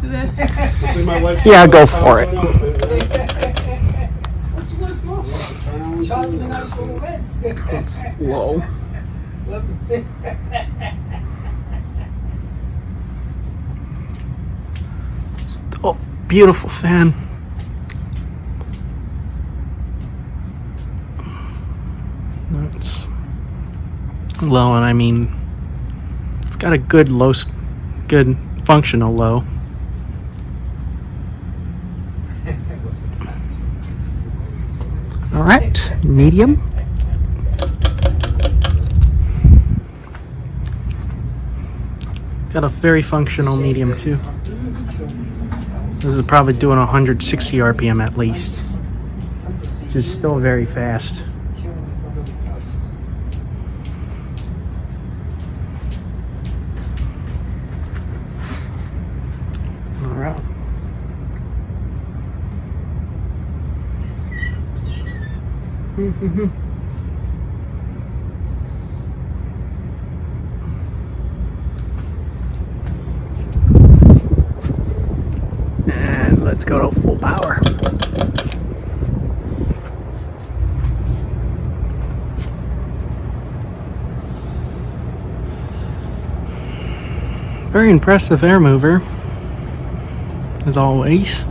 this? Yeah, go for it. It's low. Oh, beautiful fan. That's low, and I mean, it's got a good low, good functional low. All right, medium. Got a very functional medium too. This is probably doing 160 RPM at least, which is still very fast. All right. And let's go to full power. Very impressive air mover, as always.